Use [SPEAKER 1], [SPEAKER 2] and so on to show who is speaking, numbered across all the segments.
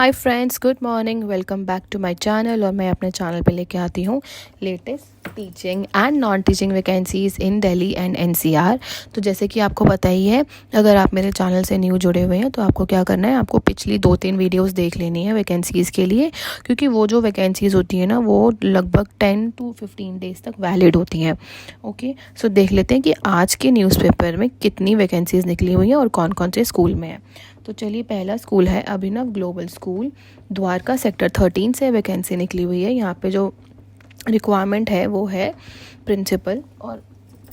[SPEAKER 1] Hi friends, good morning. Welcome back to my channel. और मैं अपने चैनल पे लेके आती हूँ latest teaching and non teaching vacancies in Delhi and NCR. तो जैसे कि आपको पता ही है, अगर आप मेरे चैनल से न्यू जुड़े हुए हैं तो आपको क्या करना है, आपको पिछली 2-3 वीडियोस देख लेनी है वैकेंसीज़ के लिए, क्योंकि वो जो वैकेंसीज़ होती है ना, वो लगभग 10 to 15 डेज़ तक वैलिड होती हैं। ओके, सो देख लेते हैं कि आज के न्यूज़पेपर में कितनी वैकेंसीज़ निकली हुई हैं और कौन कौन से स्कूल में है। तो चलिए, पहला स्कूल है अभिनव ग्लोबल स्कूल, द्वारका सेक्टर 13 से वैकेंसी निकली हुई है। यहाँ पे जो रिक्वायरमेंट है वो है प्रिंसिपल और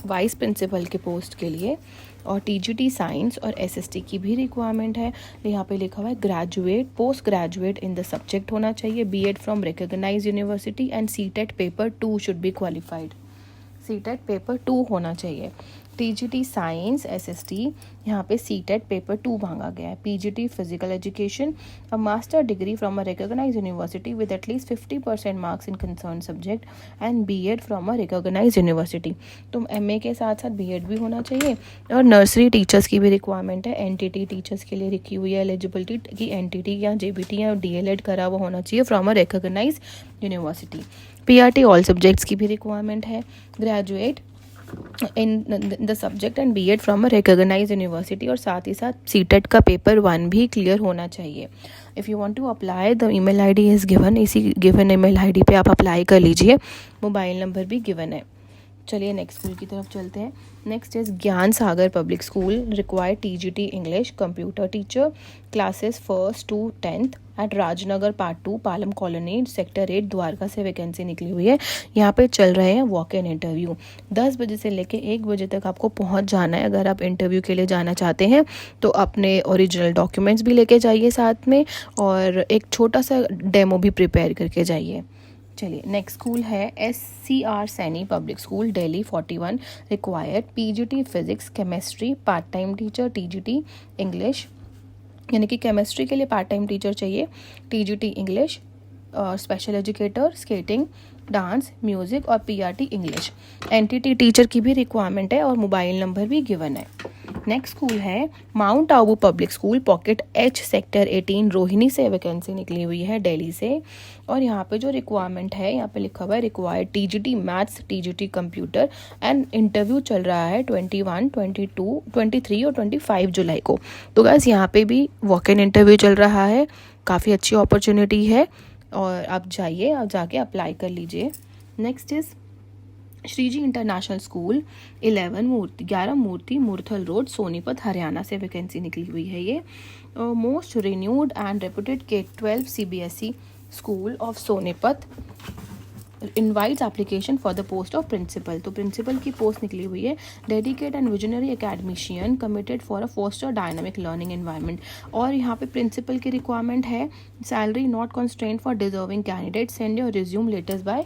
[SPEAKER 1] वाइस प्रिंसिपल के पोस्ट के लिए, और टीजीटी साइंस और एसएसटी की भी रिक्वायरमेंट है। यहाँ पे लिखा हुआ है graduate, post graduate in the subject होना चाहिए, BEd from recognised university and CTET paper 2 should be qualified. CTET paper 2 होना चाहिए। टीजीटी साइंस एसएसटी, यहाँ पे सीटेट पेपर 2 मांगा गया है। PGT physical education, a master degree from a recognised university with at least 50% marks in concern subject and BEd from a recognised university. तो MA के साथ साथ बीएड भी होना चाहिए। और नर्सरी टीचर्स की भी रिक्वायरमेंट है। एनटीटी टीचर्स के लिए लिखी हुई है एलिजिबिलिटी की एनटीटी या जेबीटी या डीएलएड करा हुआ होना चाहिए from a recognised university. PRT all subjects की भी रिक्वायरमेंट है। Graduate in the subject and BEd from a recognised university, और साथ ही साथ सीटेट का पेपर 1 भी क्लियर होना चाहिए। If you want to apply, the email ID is given. इसी गिवन ईमेल आईडी पे आप अप्लाई कर लीजिए। मोबाइल नंबर भी गिवन है। चलिए नेक्स्ट स्कूल की तरफ चलते हैं। Next is Gyan Sagar public school, required TGT English computer teacher, classes 1st to 10th at Rajnagar part 2 Palam colony sector 8 Dwarka से वैकेंसी निकली हुई है। यहाँ पे चल रहे हैं वॉक इन इंटरव्यू। 10 बजे से लेके 1 बजे तक आपको पहुँच जाना है। अगर आप इंटरव्यू के लिए जाना चाहते हैं तो अपने ओरिजिनल डॉक्यूमेंट्स भी लेके जाइए साथ में, और एक छोटा सा डेमो भी प्रिपेयर करके जाइए। चलिए नेक्स्ट स्कूल है SCR Saini public school Delhi 41, required PGT physics chemistry part time teacher, TGT English, यानी कि केमिस्ट्री के लिए पार्ट टाइम टीचर चाहिए, TGT English, special educator, skating, dance, music और पीआरटी इंग्लिश। एनटीटी टीचर की भी रिक्वायरमेंट है और मोबाइल नंबर भी गिवन है। नेक्स्ट स्कूल है mount Abu public school pocket H sector 18 Rohini से वैकेंसी निकली हुई है दिल्ली से। और यहाँ पे जो रिक्वायरमेंट है, यहाँ पे लिखा हुआ है required TGT maths, TGT computer, and interview चल रहा है 21, 22, 23 और 25 जुलाई को। तो गाइस यहाँ पे भी वॉक इन इंटरव्यू चल रहा है। काफ़ी अच्छी अपॉर्चुनिटी है और आप जाइए, आप जाके अप्लाई कर लीजिए। Next is Shreeji international school 11 Murti Murthal road Sonipat Haryana से वैकेंसी निकली हुई है। ये most renowned and reputed K-12 CBSE school of Sonipat invites application for the post of principal. तो प्रिंसिपल की पोस्ट निकली हुई है। Dedicate and visionary academician committed for a foster dynamic learning environment. और यहाँ पे प्रिंसिपल की रिक्वायरमेंट है। Salary not constraint for deserving candidate, send your resume latest by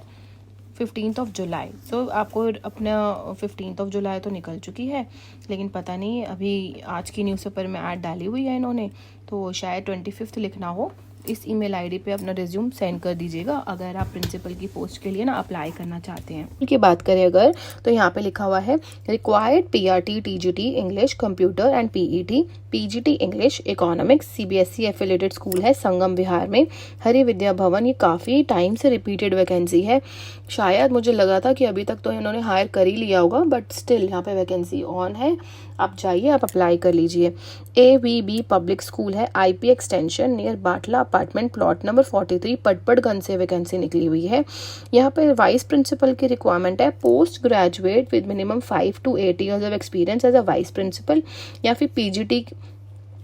[SPEAKER 1] 15 जुलाई। सो आपको अपना 15 जुलाई तो निकल चुकी है, लेकिन पता नहीं, अभी आज की न्यूज़पेपर में ऐड डाली हुई है इन्होंने, तो शायद 25 लिखना हो। इस ईमेल आईडी पे अपना रिज्यूम सेंड कर दीजिएगा अगर आप प्रिंसिपल की पोस्ट के लिए ना अप्लाई करना चाहते हैं। की बात करें अगर, तो यहाँ पे लिखा हुआ है required PRT TGT English computer and PET, PGT English economics, CBSE affiliated school है संगम विहार में, हरि विद्या भवन। ये काफ़ी टाइम से रिपीटेड वैकेंसी है। शायद मुझे लगा था कि अभी तक तो इन्होंने हायर कर ही लिया होगा, बट स्टिल यहाँ पे वैकेंसी ऑन है। आप जाइए, आप अप्लाई कर लीजिए। AVB पब्लिक स्कूल है IP extension near Batla apartment plot number 43 Patparganj से वैकेंसी निकली हुई है। यहाँ पे वाइस प्रिंसिपल की रिक्वायरमेंट है। Post graduate with minimum 5 to 8 years of experience as a vice principal, या फिर पीजीटी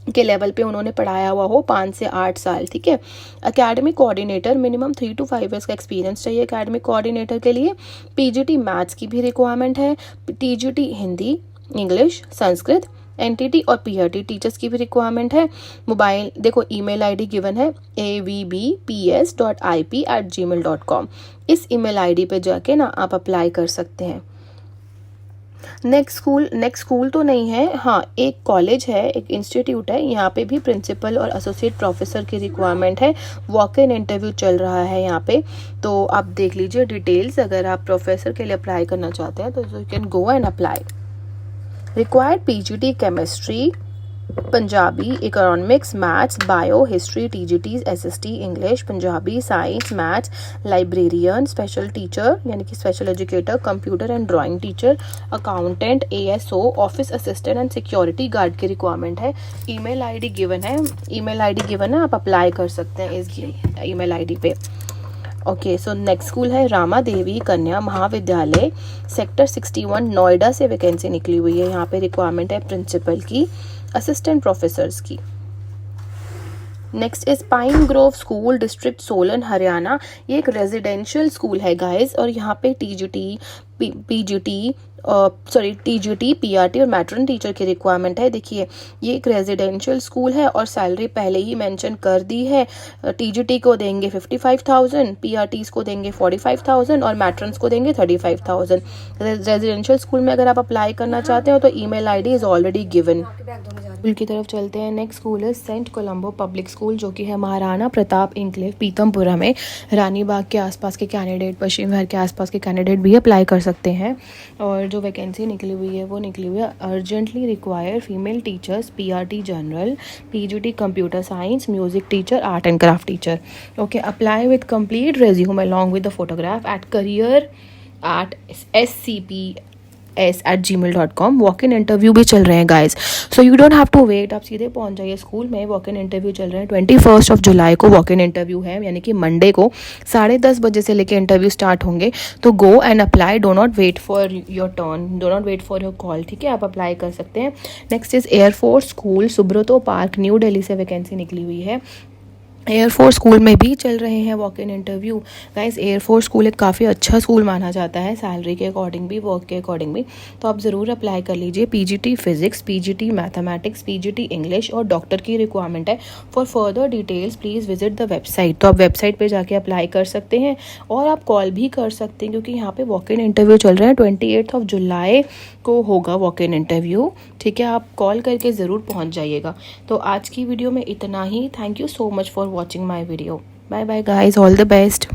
[SPEAKER 1] के लेवल पे उन्होंने पढ़ाया हुआ हो 5 से 8 साल। ठीक है। Academic coordinator minimum 3 to 5 years का एक्सपीरियंस चाहिए एकेडमिक कोऑर्डिनेटर के लिए। पीजीटी मैथ्स की भी रिक्वायरमेंट है। TGT Hindi, English, Sanskrit, NTT और पीआरटी टीचर्स की भी रिक्वायरमेंट है। मोबाइल देखो, ईमेल आईडी गिवन है avbps.ip@gmail.com। इस ईमेल आईडी पे जाके ना आप अप्लाई कर सकते हैं। नेक्स्ट स्कूल तो नहीं है, हाँ एक कॉलेज है, एक इंस्टीट्यूट है। यहाँ पे भी प्रिंसिपल और एसोसिएट प्रोफेसर की रिक्वायरमेंट है। वॉक इन इंटरव्यू चल रहा है यहाँ पे, तो आप देख लीजिए डिटेल्स। अगर आप प्रोफेसर के लिए अप्लाई करना चाहते हैं तो you can go and apply. Required PGT chemistry Punjabi, economics, maths, bio, history, TGT, SST, English, Punjabi, science, maths, librarian, special teacher यानी कि special educator, computer and drawing teacher, accountant, ASO, office assistant and security guard की requirement है। Email ID given है, आप apply कर सकते हैं इस ईमेल आईडी पे। ओके, सो नेक्स्ट स्कूल है रामा देवी कन्या महाविद्यालय, सेक्टर 61 नोएडा से वैकेंसी निकली हुई है। यहाँ पे रिक्वायरमेंट है प्रिंसिपल की, असिस्टेंट प्रोफेसर्स की। Next is pine Grove school, district Solan Haryana. ये एक रेजिडेंशियल स्कूल है गाइस, और यहाँ पे टीजीटी, पीआरटी और मैट्रन टीचर की रिक्वायरमेंट है। देखिए ये एक रेजिडेंशियल स्कूल है और सैलरी पहले ही मेंशन कर दी है। टीजीटी को देंगे 55,000, पीआरटीज को देंगे 45,000 और मैट्रन्स को देंगे 35,000। रेजिडेंशियल स्कूल में अगर आप अप्लाई करना चाहते हो तो email ID is already given. School की तरफ चलते हैं। नेक्स्ट स्कूल है सेंट कोलंबो पब्लिक स्कूल, जो कि है महाराणा प्रताप इंक्लेव पीतमपुरा में। रानी बाग के आसपास के कैंडिडेट, पश्चिम विहार के आसपास के कैंडिडेट भी अप्लाई कर सकते हैं। और जो वैकेंसी निकली हुई है वो निकली हुई है urgently require female teachers, PRT general, PGT computer science, music teacher, art and craft teacher. Okay, apply with complete resume along with the photograph at career@scps@gmail.com। Walk in interview भी चल रहे हैं guys, so you don't have to wait, आप सीधे पहुंच जाइए school में। Walk in interview चल रहे हैं। 21 जुलाई को वॉक इन इंटरव्यू है, यानी कि मंडे को 10:30 बजे से लेकर इंटरव्यू स्टार्ट होंगे। तो go and apply, do not wait for your turn, do not wait for your call, ठीक है, आप अप्लाई कर सकते हैं। Next is air force school, Subroto park, new Delhi से वैकेंसी निकली हुई है। एयरफोर्स स्कूल में भी चल रहे हैं walk in interview. Guys air force school एक काफ़ी अच्छा स्कूल माना जाता है, सैलरी के अकॉर्डिंग भी, वर्क के अकॉर्डिंग भी, तो आप ज़रूर अप्लाई कर लीजिए। PGT physics, PGT mathematics, PGT English और डॉक्टर की रिक्वायरमेंट है। For further details please visit the website. तो आप वेबसाइट पे जाके अप्लाई कर सकते हैं और आप कॉल भी कर सकते हैं, क्योंकि यहाँ पे वॉक इन इंटरव्यू चल रहे हैं। 28 जुलाई को होगा वॉक इन इंटरव्यू, ठीक है, आप कॉल करके ज़रूर पहुँच जाइएगा। तो आज की वीडियो में इतना ही। Thank you so much for watching my video. Bye bye guys, all the best.